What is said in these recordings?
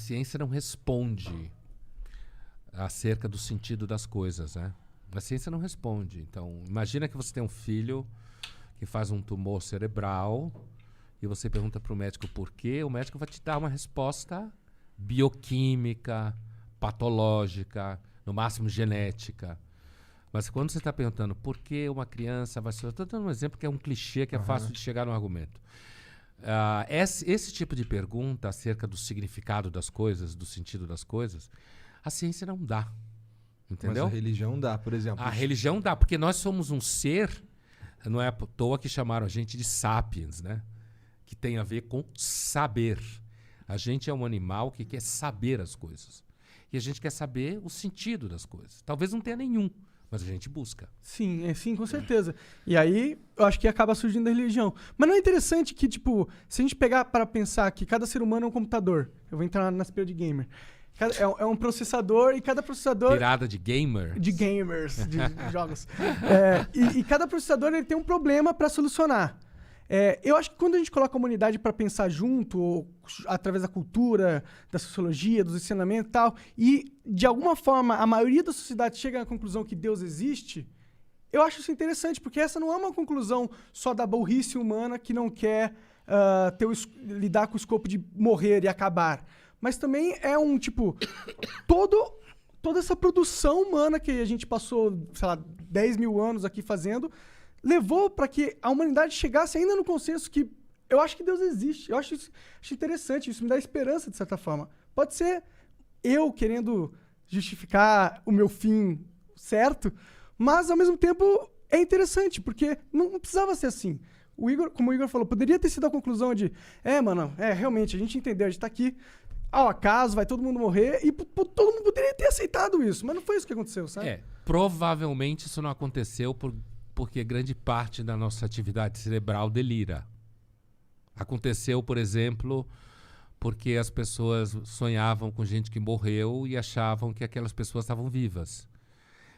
ciência não responde acerca do sentido das coisas, né? A ciência não responde. Então, imagina que você tem um filho que faz um tumor cerebral e você pergunta para o médico por quê, o médico vai te dar uma resposta bioquímica, patológica, no máximo genética. Mas quando você está perguntando por que uma criança vai ser... Estou dando um exemplo que é um clichê, que é fácil de chegar no argumento. Esse tipo de pergunta acerca do significado das coisas, do sentido das coisas, a ciência não dá. Entendeu? Mas a religião dá, por exemplo. A religião dá, porque nós somos um ser, não é à toa que chamaram a gente de sapiens, né? Que tem a ver com saber. A gente é um animal que quer saber as coisas. E a gente quer saber o sentido das coisas. Talvez não tenha nenhum, mas a gente busca. Sim, sim, com certeza. E aí, eu acho que acaba surgindo a religião. Mas não é interessante que, tipo, se a gente pegar para pensar que cada ser humano é um computador, eu vou entrar na aspira de gamer, é um processador e cada processador... Virada de gamer? De gamers, de jogos. E cada processador ele tem um problema para solucionar. Eu acho que quando a gente coloca a humanidade para pensar junto, ou através da cultura, da sociologia, dos ensinamentos e tal, e de alguma forma a maioria da sociedade chega à conclusão que Deus existe, eu acho isso interessante, porque essa não é uma conclusão só da burrice humana que não quer lidar com o escopo de morrer e acabar. Mas também é um, tipo, toda essa produção humana que a gente passou, sei lá, 10 mil anos aqui fazendo, levou para que a humanidade chegasse ainda no consenso que eu acho que Deus existe. Eu acho interessante, isso me dá esperança, de certa forma. Pode ser eu querendo justificar o meu fim certo, mas, ao mesmo tempo, é interessante, porque não precisava ser assim. Como o Igor falou, poderia ter sido a conclusão de realmente, a gente entendeu, a gente tá aqui ao acaso, vai todo mundo morrer, e todo mundo poderia ter aceitado isso, mas não foi isso que aconteceu, sabe? Provavelmente isso não aconteceu porque grande parte da nossa atividade cerebral delira. Aconteceu, por exemplo, porque as pessoas sonhavam com gente que morreu e achavam que aquelas pessoas estavam vivas.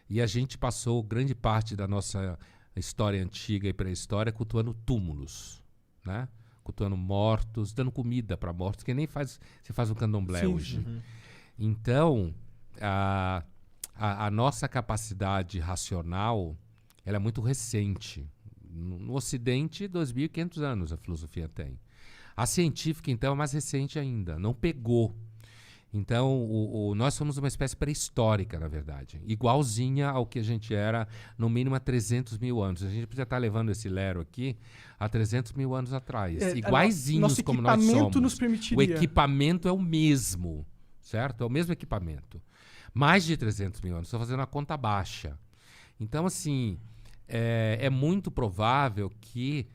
E a gente passou grande parte da nossa história antiga e pré-história cultuando túmulos, né? Cultuando mortos, dando comida para mortos, que nem se faz um candomblé hoje. Uhum. Então, a nossa capacidade racional ela é muito recente. No Ocidente, 2.500 anos a filosofia tem. A científica, então, é mais recente ainda. Não pegou. Então, nós somos uma espécie pré-histórica, na verdade. Igualzinha ao que a gente era, no mínimo, há 300 mil anos. A gente podia estar levando esse lero aqui há 300 mil anos atrás. Iguaizinhos como nós somos. Nosso equipamento nos permitiria. O equipamento é o mesmo, certo? É o mesmo equipamento. Mais de 300 mil anos. Estou fazendo a conta baixa. Então, assim, é muito provável que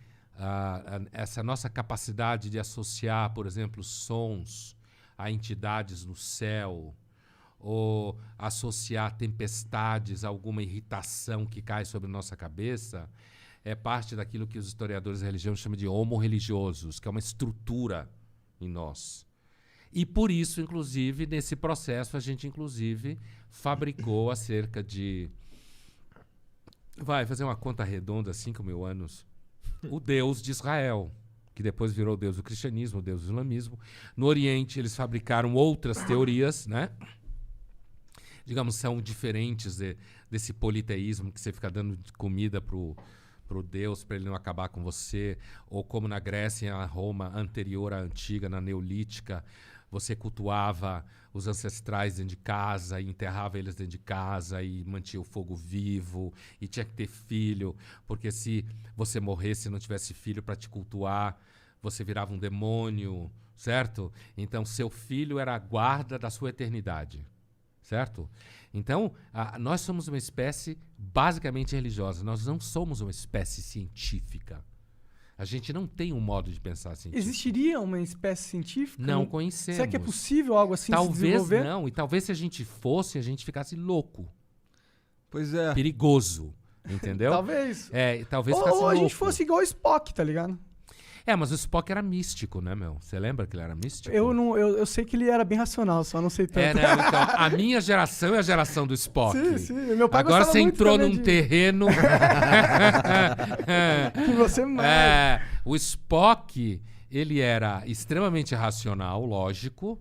essa nossa capacidade de associar, por exemplo, sons a entidades no céu, ou associar tempestades a alguma irritação que cai sobre nossa cabeça, é parte daquilo que os historiadores da religião chamam de homo religiosos, que é uma estrutura em nós. E por isso, inclusive, nesse processo, a gente, inclusive, fabricou há cerca de... Vai fazer uma conta redonda, 5 mil anos, o Deus de Israel, que depois virou o Deus do cristianismo, o Deus do islamismo. No Oriente, eles fabricaram outras teorias, né? Digamos, são diferentes desse politeísmo que você fica dando comida pro Deus para ele não acabar com você, ou como na Grécia e na Roma anterior à antiga, na neolítica, você cultuava os ancestrais dentro de casa e enterrava eles dentro de casa e mantinha o fogo vivo e tinha que ter filho, porque se você morresse e não tivesse filho para te cultuar, você virava um demônio, certo? Então, seu filho era a guarda da sua eternidade, certo? Então, nós somos uma espécie basicamente religiosa, nós não somos uma espécie científica. A gente não tem um modo de pensar científico. Existiria uma espécie científica? Não conhecemos. Será que é possível algo assim se desenvolver? Talvez não. E talvez se a gente fosse, a gente ficasse louco. Pois é. Perigoso. Entendeu? Talvez. Talvez ficasse louco. Ou a gente fosse igual o Spock, tá ligado? Mas o Spock era místico, né, meu? Você lembra que ele era místico? Eu sei que ele era bem racional, só não sei tanto. Então, a minha geração é a geração do Spock. Sim. Meu pai agora você entrou num terreno... que você mais... O Spock, ele era extremamente racional, lógico,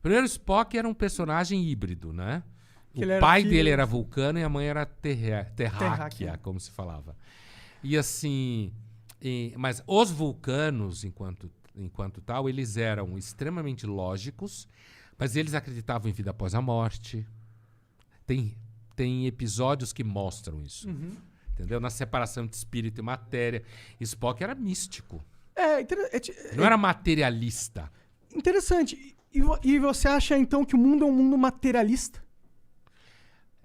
Primeiro, Spock era um personagem híbrido, né? Que ele O era pai filho- dele era vulcano e a mãe era terráquea, Terráquea. como se falava. E assim, mas os vulcanos, enquanto tal, eles eram extremamente lógicos, mas eles acreditavam em vida após a morte. Tem episódios que mostram isso. Entendeu? Na separação de espírito e matéria. Spock era místico. Não era materialista. Interessante. E você acha, então, que o mundo é um mundo materialista?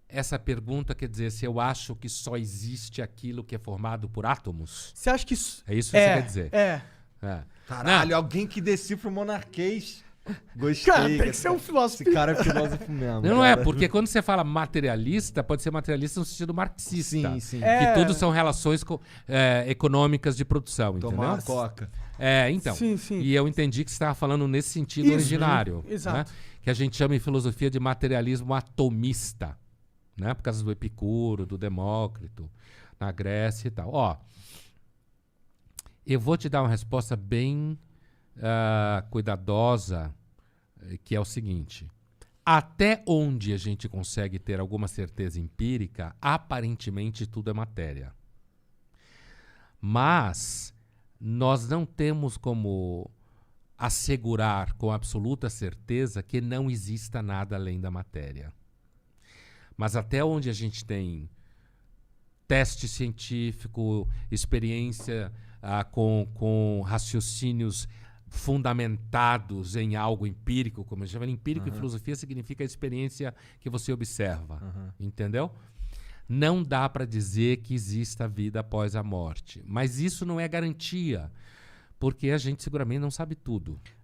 Essa pergunta quer dizer se eu acho que só existe aquilo que é formado por átomos? Você acha que isso... É isso que você quer dizer? É. É. Caralho, alguém que decifra o monarquês. Gostei. Cara, tem que ser um filósofo. Esse cara é filósofo mesmo. Não é, cara. porque quando você fala materialista, pode ser materialista no sentido marxista. Sim, sim. É. Que tudo são relações econômicas de produção, Tomar entendeu? uma coca. Então. Sim, sim. E eu entendi que você estava falando nesse sentido Isso, originário. exato. Né? Que a gente chama em filosofia de materialismo atomista. Né? Por causa do Epicuro, do Demócrito, na Grécia e tal. Ó, eu vou te dar uma resposta bem cuidadosa, que é o seguinte. Até onde a gente consegue ter alguma certeza empírica, aparentemente tudo é matéria. Mas nós não temos como assegurar com absoluta certeza que não exista nada além da matéria. Mas até onde a gente tem teste científico, experiência com raciocínios fundamentados em algo empírico, como eu chamo, empírico em filosofia significa a experiência que você observa, entendeu? Não dá para dizer que exista vida após a morte, mas isso não é garantia, porque a gente seguramente não sabe tudo.